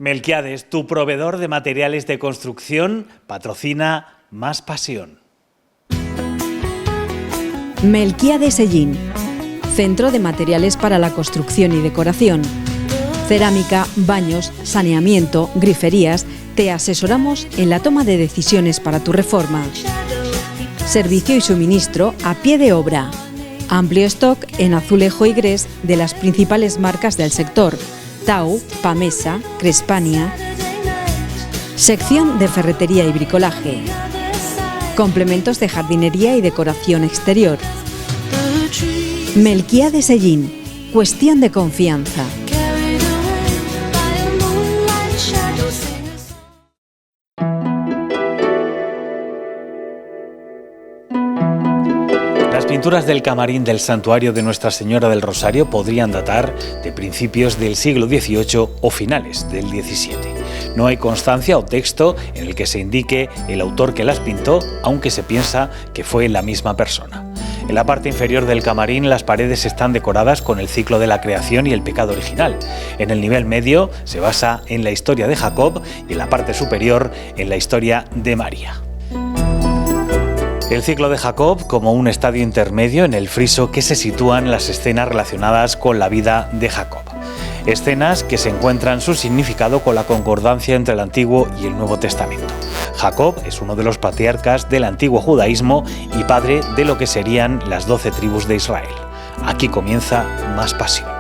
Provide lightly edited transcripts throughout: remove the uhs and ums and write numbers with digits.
Melquiades, tu proveedor de materiales de construcción, patrocina Más Pasión. Melquiades Sellín, centro de materiales para la construcción y decoración. Cerámica, baños, saneamiento, griferías. Te asesoramos en la toma de decisiones para tu reforma. Servicio y suministro a pie de obra. Amplio stock en azulejo y grés de las principales marcas del sector: Tau, Pamesa, Crespania. Sección de ferretería y bricolaje. Complementos de jardinería y decoración exterior. Melquiades Sellín, cuestión de confianza. Las pinturas del camarín del santuario de Nuestra Señora del Rosario podrían datar de principios del siglo XVIII o finales del XVII. No hay constancia o texto en el que se indique el autor que las pintó, aunque se piensa que fue la misma persona. En la parte inferior del camarín las paredes están decoradas con el ciclo de la creación y el pecado original. En el nivel medio se basa en la historia de Jacob y en la parte superior en la historia de María. El ciclo de Jacob como un estadio intermedio en el friso que se sitúan las escenas relacionadas con la vida de Jacob. Escenas que se encuentran su significado con la concordancia entre el Antiguo y el Nuevo Testamento. Jacob es uno de los patriarcas del antiguo judaísmo y padre de lo que serían las 12 tribus de Israel. Aquí comienza Más Pasión.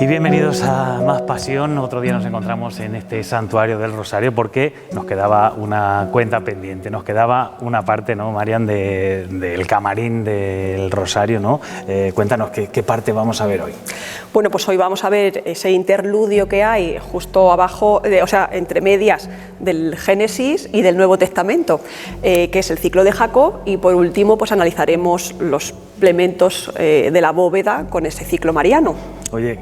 Y bienvenidos a Más Pasión. Otro día nos encontramos en este santuario del Rosario porque nos quedaba una cuenta pendiente, nos quedaba una parte, ¿no, Marian, del camarín del Rosario, ¿no? Cuéntanos qué parte vamos a ver hoy. Bueno, pues hoy vamos a ver ese interludio que hay justo abajo, o sea, entre medias del Génesis y del Nuevo Testamento, que es el ciclo de Jacob, y por último pues analizaremos los elementos de la bóveda con ese ciclo mariano. Oye,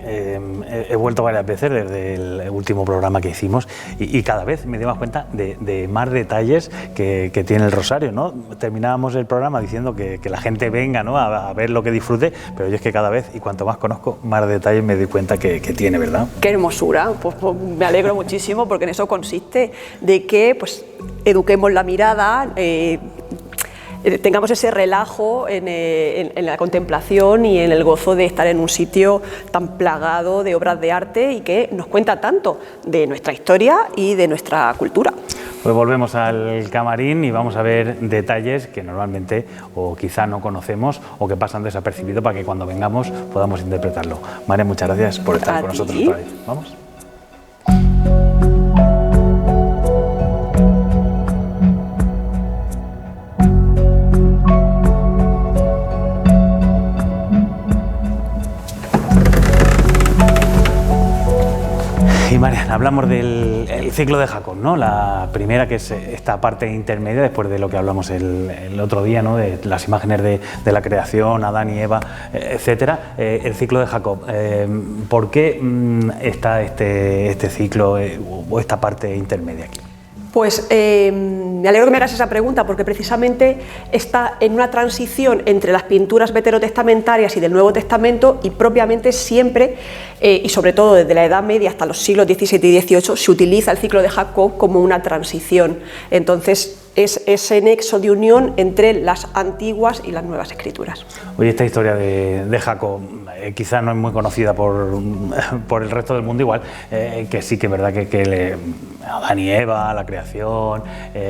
he vuelto varias veces desde el último programa que hicimos y cada vez me doy más cuenta de más detalles que tiene el Rosario, ¿no? Terminábamos el programa diciendo que la gente venga, ¿no?, a ver lo que disfrute, pero yo es que cada vez, y cuanto más conozco, más detalles me doy cuenta que tiene, ¿verdad? ¡Qué hermosura! Pues me alegro muchísimo porque en eso consiste, de que pues eduquemos la mirada, tengamos ese relajo en la contemplación y en el gozo de estar en un sitio tan plagado de obras de arte y que nos cuenta tanto de nuestra historia y de nuestra cultura. Pues volvemos al camarín y vamos a ver detalles que normalmente o quizá no conocemos o que pasan desapercibidos para que cuando vengamos podamos interpretarlo. María, muchas gracias por estar con nosotros otra vez. ¿Vamos? Y Marian, hablamos del ciclo de Jacob, ¿no? La primera, que es esta parte intermedia, después de lo que hablamos el otro día, ¿no?, de las imágenes de la creación, Adán y Eva, etcétera. El ciclo de Jacob. ¿Por qué está este ciclo o esta parte intermedia aquí? Pues me alegro que me hagas esa pregunta porque precisamente está en una transición entre las pinturas veterotestamentarias y del Nuevo Testamento, y propiamente siempre, y sobre todo desde la Edad Media hasta los siglos XVII y XVIII, se utiliza el ciclo de Jacob como una transición. Entonces es ese nexo de unión entre las antiguas y las nuevas escrituras. Oye, esta historia de Jacob quizás no es muy conocida por el resto del mundo, igual que sí que es verdad que Adán y Eva, la creación,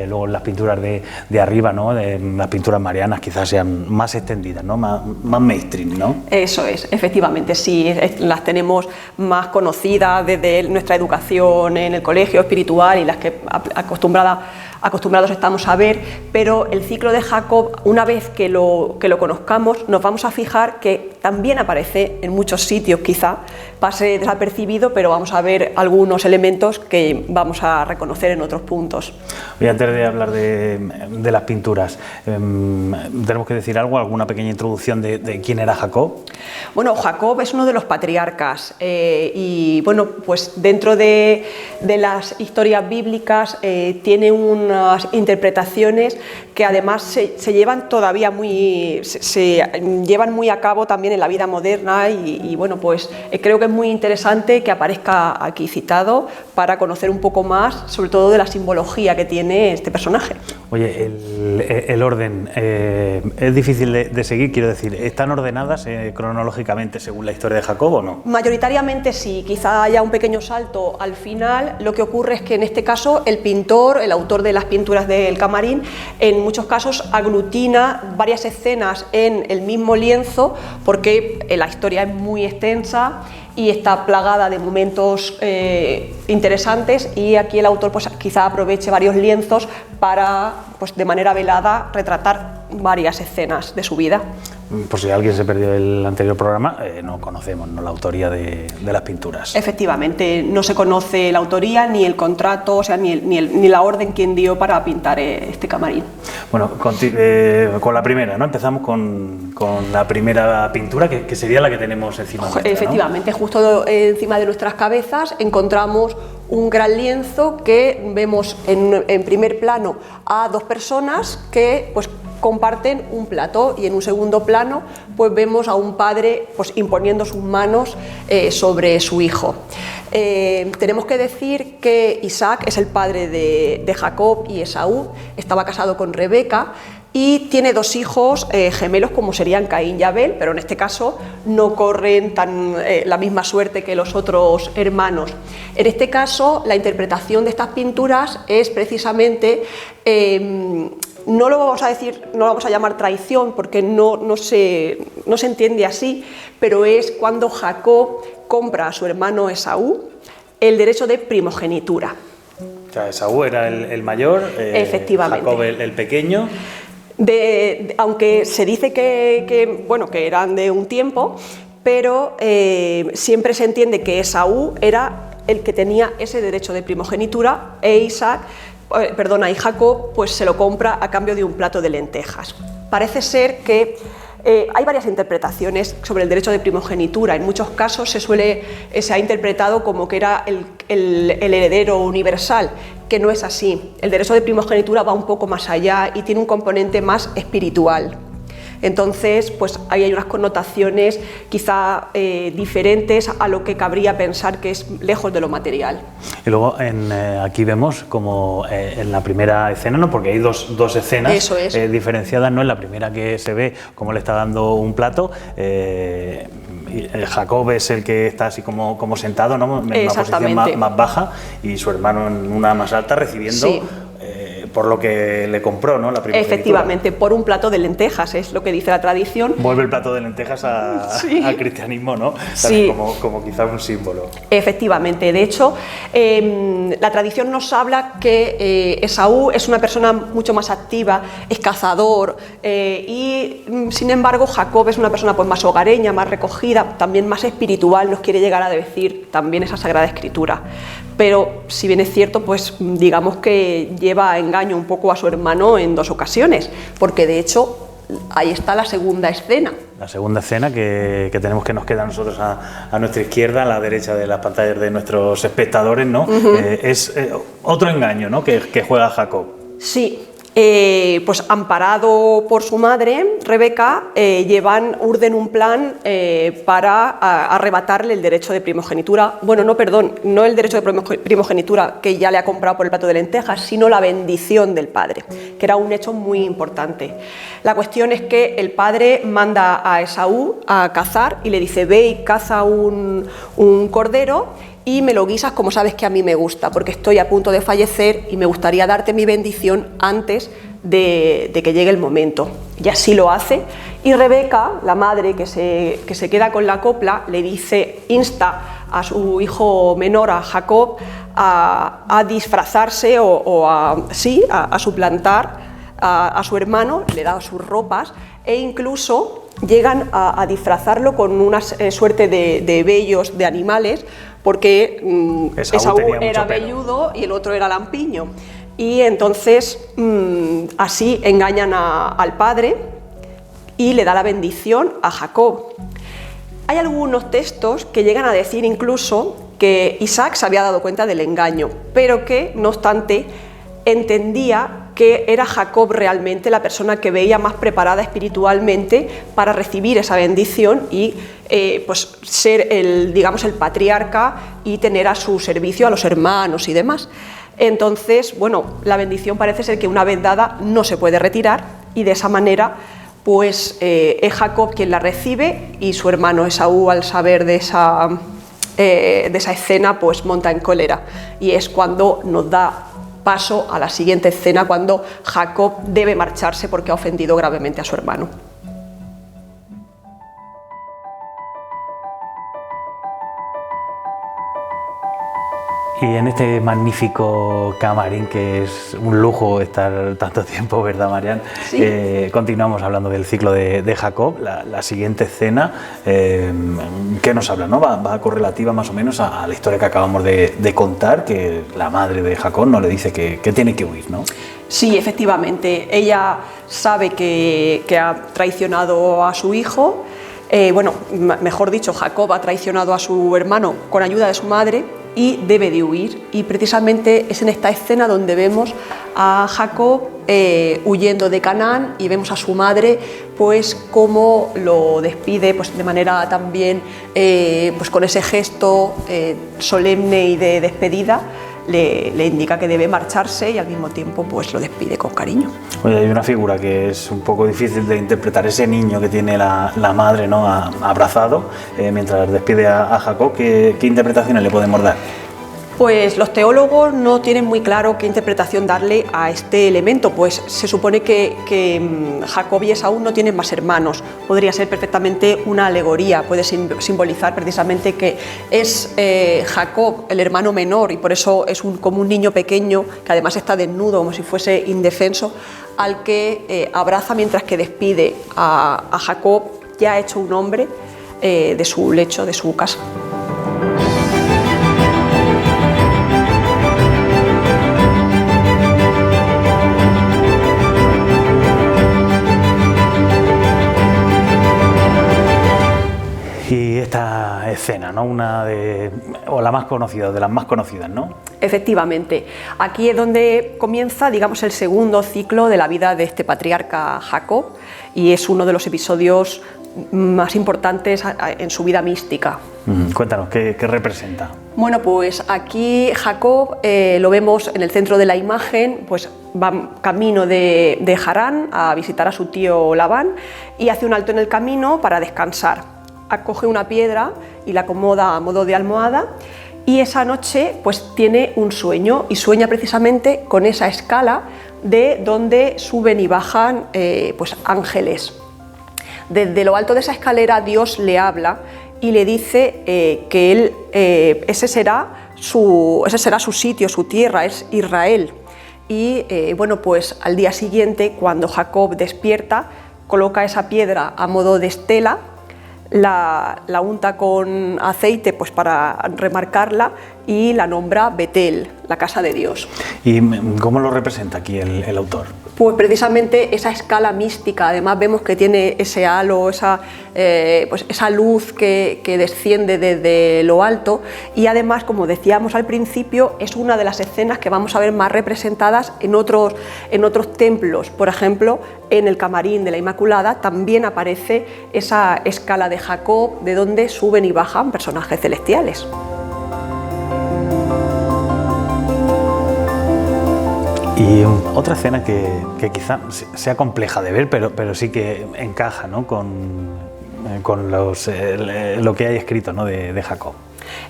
luego las pinturas de arriba, ¿no?, de las pinturas marianas quizás sean más extendidas, ¿no?, más mainstream, ¿no? Eso es, efectivamente, sí, las tenemos más conocidas desde nuestra educación en el colegio espiritual y las que acostumbrados estamos a ver, pero el ciclo de Jacob, una vez que lo conozcamos, nos vamos a fijar que también aparece en muchos sitios, quizá pase desapercibido, pero vamos a ver algunos elementos que vamos a reconocer en otros puntos. Y antes de hablar de las pinturas, tenemos que decir algo, alguna pequeña introducción de quién era Jacob. Bueno, Jacob es uno de los patriarcas y bueno, pues dentro de las historias bíblicas tiene unas interpretaciones que además se llevan todavía se llevan muy a cabo también en la vida moderna y bueno, pues creo que es muy interesante que aparezca aquí citado para conocer un poco más, sobre todo de la simbología que tiene este personaje. Oye, el orden es difícil de seguir, quiero decir, ¿están ordenadas cronológicamente según la historia de Jacob o no? Mayoritariamente sí, quizá haya un pequeño salto al final. Lo que ocurre es que en este caso el pintor, el autor de las pinturas del Camarín, en muchos casos aglutina varias escenas en el mismo lienzo porque la historia es muy extensa y está plagada de momentos interesantes, y aquí el autor pues quizá aproveche varios lienzos para, pues de manera velada, retratar varias escenas de su vida. Por si alguien se perdió el anterior programa, no conocemos la autoría de las pinturas. Efectivamente, no se conoce la autoría ni el contrato, o sea, ni la orden quien dio para pintar este Camarín. Bueno, con la primera, ¿no? Empezamos con la primera pintura, que sería la que tenemos encima nuestra, ¿no? Efectivamente, justo encima de nuestras cabezas encontramos un gran lienzo que vemos en primer plano a dos personas que pues comparten un plato, y en un segundo plano pues vemos a un padre pues imponiendo sus manos sobre su hijo. Tenemos que decir que Isaac es el padre de Jacob y Esaú, estaba casado con Rebeca y tiene dos hijos gemelos como serían Caín y Abel, pero en este caso no corren la misma suerte que los otros hermanos. En este caso, la interpretación de estas pinturas es precisamente no lo vamos a decir, no lo vamos a llamar traición porque no se entiende así, pero es cuando Jacob compra a su hermano Esaú el derecho de primogenitura. O sea, Esaú era el mayor, efectivamente. Jacob el pequeño. Aunque se dice que eran de un tiempo, pero siempre se entiende que Esaú era el que tenía ese derecho de primogenitura y Jacob pues se lo compra a cambio de un plato de lentejas. Parece ser que hay varias interpretaciones sobre el derecho de primogenitura. En muchos casos se ha interpretado como que era el heredero universal, que no es así. El derecho de primogenitura va un poco más allá y tiene un componente más espiritual. Entonces, pues ahí hay unas connotaciones quizá diferentes a lo que cabría pensar que es lejos de lo material. Y luego aquí vemos como en la primera escena, ¿no? Porque hay dos escenas. Eso es. Diferenciadas, ¿no? En la primera que se ve cómo le está dando un plato, Jacob es el que está así como sentado, ¿no? En una posición más baja, y su hermano en una más alta recibiendo... Sí. Por lo que le compró, ¿no? La primogenitura. Efectivamente, por un plato de lentejas, es lo que dice la tradición. Vuelve el plato de lentejas al cristianismo, ¿no? Sí. Como quizás un símbolo. Efectivamente, de hecho, la tradición nos habla que Esaú es una persona mucho más activa, es cazador, y sin embargo Jacob es una persona pues más hogareña, más recogida, también más espiritual, nos quiere llegar a decir también esa Sagrada Escritura. Pero si bien es cierto, pues digamos que lleva a engaño un poco a su hermano en dos ocasiones, porque de hecho ahí está la segunda escena. La segunda escena que tenemos, que nos queda a nosotros a nuestra izquierda, a la derecha de las pantallas de nuestros espectadores, ¿no? Es otro engaño, ¿no? que juega Jacob. Sí. Pues amparado por su madre, Rebeca, urden un plan para arrebatarle el derecho de primogenitura. Bueno, no el derecho de primogenitura que ya le ha comprado por el plato de lentejas, sino la bendición del padre, que era un hecho muy importante. La cuestión es que el padre manda a Esaú a cazar y le dice: ve y caza un cordero y me lo guisas como sabes que a mí me gusta, porque estoy a punto de fallecer y me gustaría darte mi bendición antes de que llegue el momento. Y así lo hace, y Rebeca, la madre que se queda con la copla, le insta a su hijo menor, a Jacob, a disfrazarse o a suplantar a su hermano, le da sus ropas e incluso llegan a disfrazarlo con una suerte de vellos de animales, porque Esaú era velludo y el otro era lampiño. Y entonces así engañan al padre y le da la bendición a Jacob. Hay algunos textos que llegan a decir incluso que Isaac se había dado cuenta del engaño, pero que, no obstante, entendía que era Jacob realmente la persona que veía más preparada espiritualmente para recibir esa bendición y pues ser el patriarca y tener a su servicio a los hermanos y demás. Entonces, bueno, la bendición parece ser que una vez dada no se puede retirar y de esa manera pues es Jacob quien la recibe y su hermano Esaú, al saber de esa escena, pues monta en cólera, y es cuando nos da paso a la siguiente escena, cuando Jacob debe marcharse porque ha ofendido gravemente a su hermano. Y en este magnífico camarín, que es un lujo estar tanto tiempo, ¿verdad, Marian? Sí. Continuamos hablando del ciclo de Jacob. La siguiente escena, ¿qué nos habla, no? Va correlativa más o menos a la historia que acabamos de contar, que la madre de Jacob no le dice que tiene que huir, ¿no? Sí, efectivamente. Ella sabe que ha traicionado a su hijo. Mejor dicho, Jacob ha traicionado a su hermano con ayuda de su madre y debe de huir, y precisamente es en esta escena donde vemos a Jacob huyendo de Canaán, y vemos a su madre pues cómo lo despide pues de manera también pues con ese gesto solemne y de despedida. Le indica que debe marcharse y al mismo tiempo pues lo despide con cariño. Oye, hay una figura que es un poco difícil de interpretar, ese niño que tiene la madre, ¿no?, abrazado mientras despide a Jacob. ¿Qué interpretaciones le podemos dar? Pues los teólogos no tienen muy claro qué interpretación darle a este elemento, pues se supone que Jacob y Esaú no tienen más hermanos. Podría ser perfectamente una alegoría, puede simbolizar precisamente que es Jacob el hermano menor, y por eso es como un niño pequeño que además está desnudo, como si fuese indefenso, al que abraza mientras que despide a Jacob, ya hecho un hombre, de su lecho, de su casa. Y esta escena, ¿no?, la más conocida, de las más conocidas, ¿no? Efectivamente, aquí es donde comienza, digamos, el segundo ciclo de la vida de este patriarca Jacob, y es uno de los episodios más importantes en su vida mística. Cuéntanos, ¿qué representa? Bueno, pues aquí Jacob lo vemos en el centro de la imagen, pues va camino de Harán a visitar a su tío Labán y hace un alto en el camino para descansar. Acoge una piedra y la acomoda a modo de almohada, y esa noche pues tiene un sueño, y sueña precisamente con esa escala de donde suben y bajan pues ángeles. Desde lo alto de esa escalera Dios le habla y le dice que ese será su sitio, su tierra, es Israel. Y pues al día siguiente, cuando Jacob despierta, coloca esa piedra a modo de estela, la unta con aceite pues para remarcarla y la nombra Betel, la casa de Dios. ¿Y cómo lo representa aquí el autor? Pues precisamente esa escala mística. Además vemos que tiene ese halo, esa luz que desciende desde lo alto, y además, como decíamos al principio, es una de las escenas que vamos a ver más representadas en otros templos. Por ejemplo, en el camarín de la Inmaculada también aparece esa escala de Jacob, de donde suben y bajan personajes celestiales. Y otra escena que quizá sea compleja de ver, pero sí que encaja, ¿no?, con lo que hay escrito, ¿no?, de Jacob.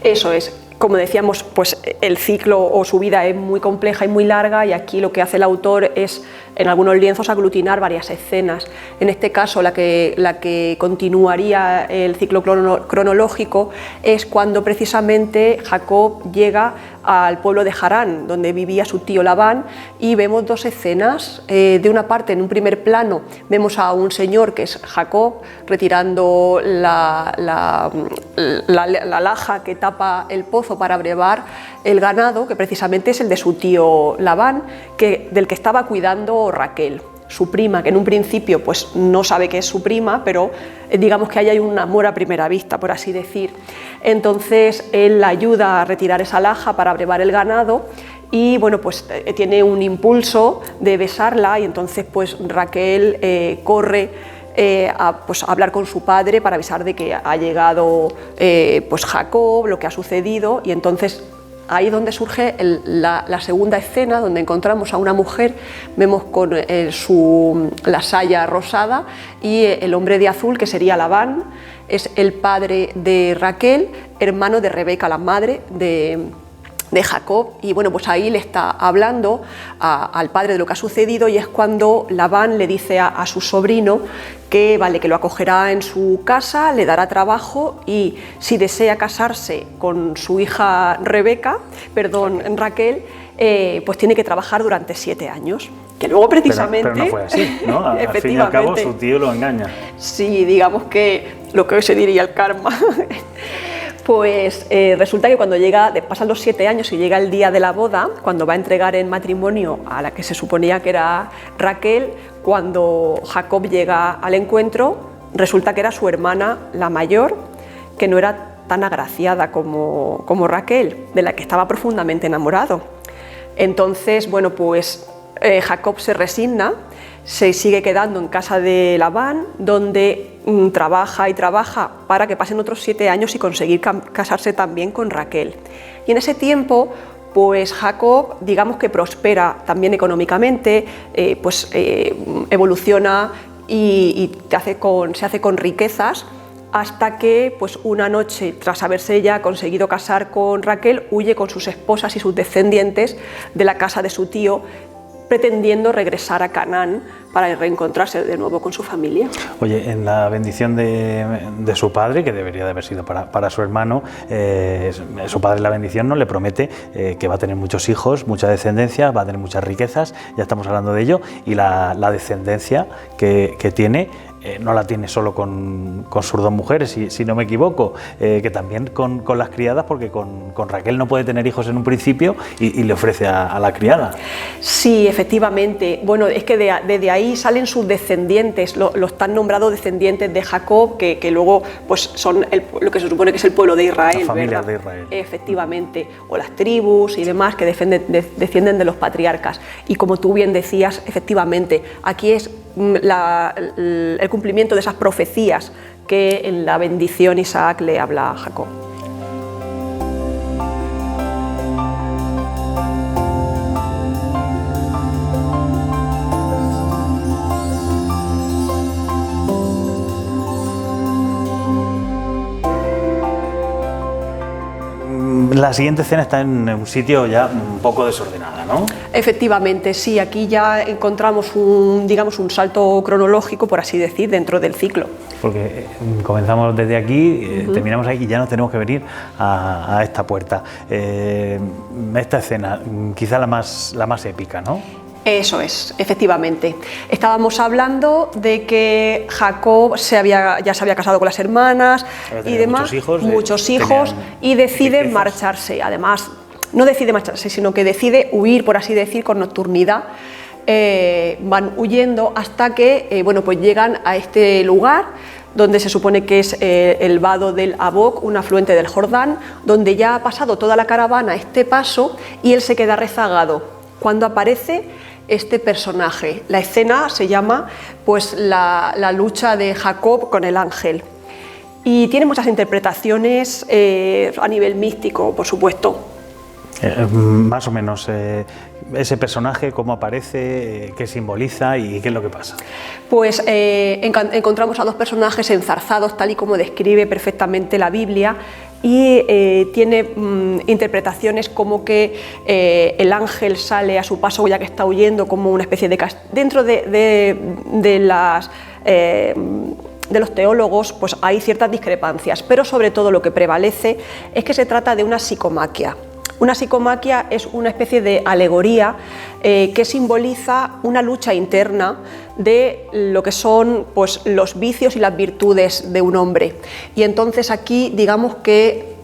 Eso es. Como decíamos, pues el ciclo o su vida es muy compleja y muy larga, y aquí lo que hace el autor es en algunos lienzos aglutinar varias escenas. En este caso, la que continuaría el ciclo cronológico es cuando precisamente Jacob llega al pueblo de Harán, donde vivía su tío Labán, y vemos dos escenas. De una parte, en un primer plano, vemos a un señor que es Jacob retirando la laja que tapa el pozo para brevar el ganado, que precisamente es el de su tío Labán, del que estaba cuidando Raquel, su prima, que en un principio pues no sabe que es su prima, pero digamos que ahí hay un amor a primera vista, por así decir. Entonces él la ayuda a retirar esa laja para brevar el ganado y bueno, pues tiene un impulso de besarla y entonces pues Raquel corre a hablar con su padre para avisar de que ha llegado pues Jacob, lo que ha sucedido, y entonces ahí donde surge la segunda escena, donde encontramos a una mujer, vemos con la saya rosada y el hombre de azul, que sería Labán, es el padre de Raquel, hermano de Rebeca, la madre de Jacob, y bueno, pues ahí le está hablando al padre de lo que ha sucedido, y es cuando Labán le dice a su sobrino que lo acogerá en su casa, le dará trabajo y si desea casarse con su hija Raquel, pues tiene que trabajar durante 7 años. Que luego precisamente... Pero no fue así, ¿no? Al fin y al cabo su tío lo engaña. Sí, digamos que lo que hoy se diría el karma. Pues resulta que cuando pasan los 7 años y llega el día de la boda, cuando va a entregar en matrimonio a la que se suponía que era Raquel, cuando Jacob llega al encuentro, resulta que era su hermana, la mayor, que no era tan agraciada como Raquel, de la que estaba profundamente enamorado. Entonces, bueno, pues Jacob se resigna, se sigue quedando en casa de Labán, donde trabaja y trabaja para que pasen otros 7 años y conseguir casarse también con Raquel. Y en ese tiempo, pues Jacob, digamos que prospera también económicamente, evoluciona y se hace con riquezas, hasta que pues una noche, tras haberse ya conseguido casar con Raquel, huye con sus esposas y sus descendientes de la casa de su tío, pretendiendo regresar a Canaán para reencontrarse de nuevo con su familia. Oye, en la bendición de su padre, que debería de haber sido para su hermano, su padre en la bendición no le promete que va a tener muchos hijos, mucha descendencia, va a tener muchas riquezas, ya estamos hablando de ello, y la descendencia que tiene no la tiene solo con sus 2 mujeres, si no me equivoco, que también con las criadas, porque con Raquel no puede tener hijos en un principio y le ofrece a la criada. Sí, efectivamente. Bueno, es que desde ahí salen sus descendientes, los tan nombrados descendientes de Jacob, que luego pues son lo que se supone que es el pueblo de Israel. La familia, ¿verdad? de Israel. Efectivamente, o las tribus y demás que descienden de los patriarcas. Y como tú bien decías, efectivamente, aquí es el cumplimiento de esas profecías que en la bendición Isaac le habla a Jacob. La siguiente escena está en un sitio ya un poco desordenada, ¿no? Efectivamente, sí, aquí ya encontramos un salto cronológico, por así decir, dentro del ciclo. Porque comenzamos desde aquí, terminamos aquí y ya nos tenemos que venir a esta puerta. Esta escena, quizá la más épica, ¿no? Eso es, efectivamente. Estábamos hablando de que Jacob ya se había casado con las hermanas y demás, muchos hijos, y decide marcharse. Además, no decide marcharse, sino que decide huir, por así decir, con nocturnidad. Van huyendo hasta que pues llegan a este lugar donde se supone que es el vado del Abok, un afluente del Jordán, donde ya ha pasado toda la caravana este paso y él se queda rezagado. Cuando aparece este personaje, la escena se llama pues la lucha de Jacob con el ángel, y tiene muchas interpretaciones a nivel místico, por supuesto. Más o menos, ese personaje, cómo aparece, qué simboliza y qué es lo que pasa. Pues encontramos a 2 personajes enzarzados, tal y como describe perfectamente la Biblia, y tiene interpretaciones como que el ángel sale a su paso ya que está huyendo, como una especie de dentro de los teólogos pues hay ciertas discrepancias, pero sobre todo lo que prevalece es que se trata de una psicomaquia. Una psicomaquia es una especie de alegoría que simboliza una lucha interna de lo que son pues, los vicios y las virtudes de un hombre. Y entonces aquí digamos que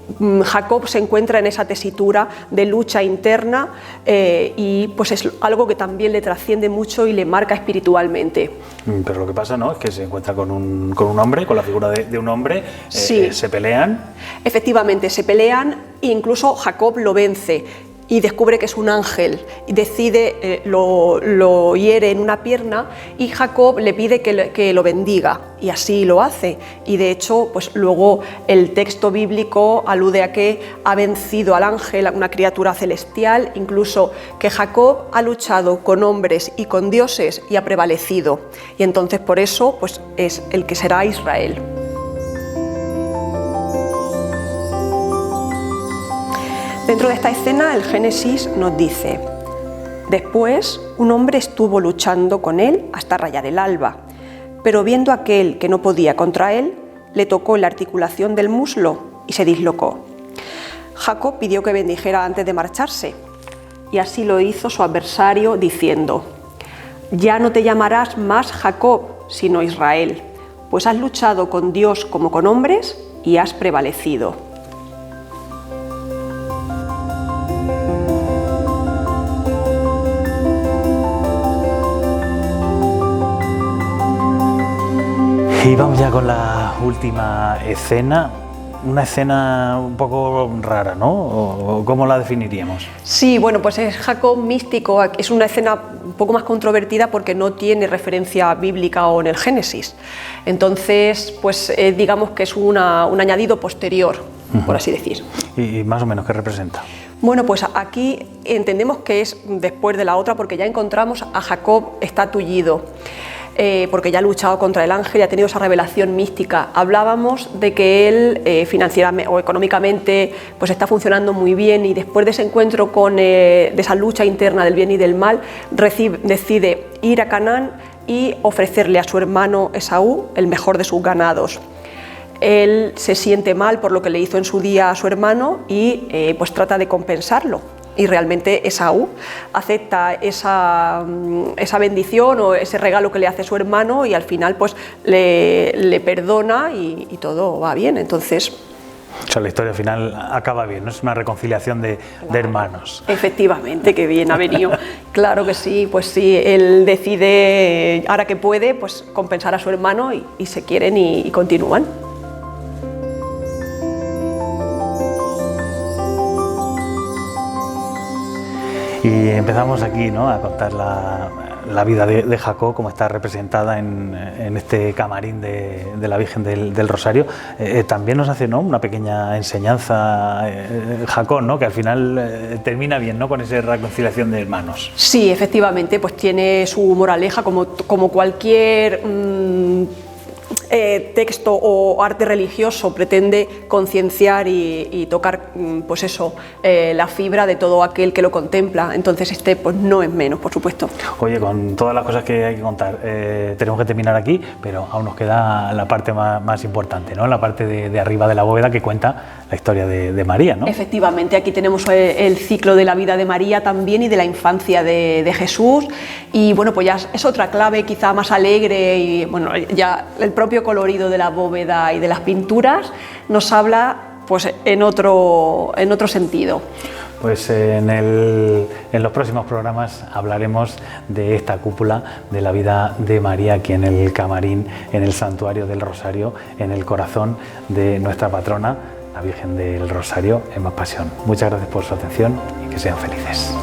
Jacob se encuentra en esa tesitura de lucha interna y pues es algo que también le trasciende mucho y le marca espiritualmente. Pero lo que pasa, ¿no?, es que se encuentra con un hombre, con la figura de un hombre, sí. Se pelean. Efectivamente, se pelean e incluso Jacob lo vence y descubre que es un ángel y decide, lo hiere en una pierna y Jacob le pide que lo bendiga y así lo hace, y de hecho pues luego el texto bíblico alude a que ha vencido al ángel, una criatura celestial, incluso que Jacob ha luchado con hombres y con dioses y ha prevalecido, y entonces por eso pues es el que será Israel. Dentro de esta escena, el Génesis nos dice: después, un hombre estuvo luchando con él hasta rayar el alba, pero viendo a aquel que no podía contra él, le tocó la articulación del muslo y se dislocó. Jacob pidió que bendijera antes de marcharse, y así lo hizo su adversario, diciendo: ya no te llamarás más Jacob, sino Israel, pues has luchado con Dios como con hombres y has prevalecido. Y vamos ya con la última escena, una escena un poco rara, ¿no? ¿O cómo la definiríamos? Sí, bueno, pues es Jacob místico, es una escena un poco más controvertida porque no tiene referencia bíblica o en el Génesis. Entonces, pues digamos que es un añadido posterior, por así decir. ¿Y más o menos qué representa? Bueno, pues aquí entendemos que es después de la otra porque ya encontramos a Jacob está tullido. Porque ya ha luchado contra el ángel y ha tenido esa revelación mística. Hablábamos de que él financieramente o económicamente pues está funcionando muy bien, y después de ese encuentro de esa lucha interna del bien y del mal, decide ir a Canaán y ofrecerle a su hermano Esaú el mejor de sus ganados. Él se siente mal por lo que le hizo en su día a su hermano y pues trata de compensarlo. Y realmente Esaú acepta esa bendición o ese regalo que le hace su hermano, y al final pues le perdona y todo va bien. Entonces, o sea, la historia final acaba bien, ¿no? Es una reconciliación de hermanos. Efectivamente, qué bien ha venido. Claro que sí, pues sí, él decide, ahora que puede, pues compensar a su hermano y se quieren y continúan. Y empezamos aquí, ¿no?, a contar la vida de Jacob, como está representada en este camarín de la Virgen del Rosario. También nos hace, ¿no?, una pequeña enseñanza Jacob, ¿no?, que al final termina bien, ¿no?, con esa reconciliación de hermanos. Sí, efectivamente, pues tiene su moraleja como cualquier texto o arte religioso pretende concienciar y tocar pues eso, la fibra de todo aquel que lo contempla. Entonces pues no es menos, por supuesto. Oye, con todas las cosas que hay que contar, tenemos que terminar aquí, pero aún nos queda la parte más importante, ¿no?, la parte de arriba de la bóveda, que cuenta la historia de María, ¿no? Efectivamente, aquí tenemos el ciclo de la vida de María también y de la infancia de Jesús, y bueno, pues ya es otra clave quizá más alegre, y bueno, ya el propio colorido de la bóveda y de las pinturas nos habla pues en otro sentido. Pues en los próximos programas hablaremos de esta cúpula de la vida de María aquí en el camarín, en el Santuario del Rosario, en el corazón de nuestra patrona, la Virgen del Rosario, en Más Pasión. Muchas gracias por su atención y que sean felices.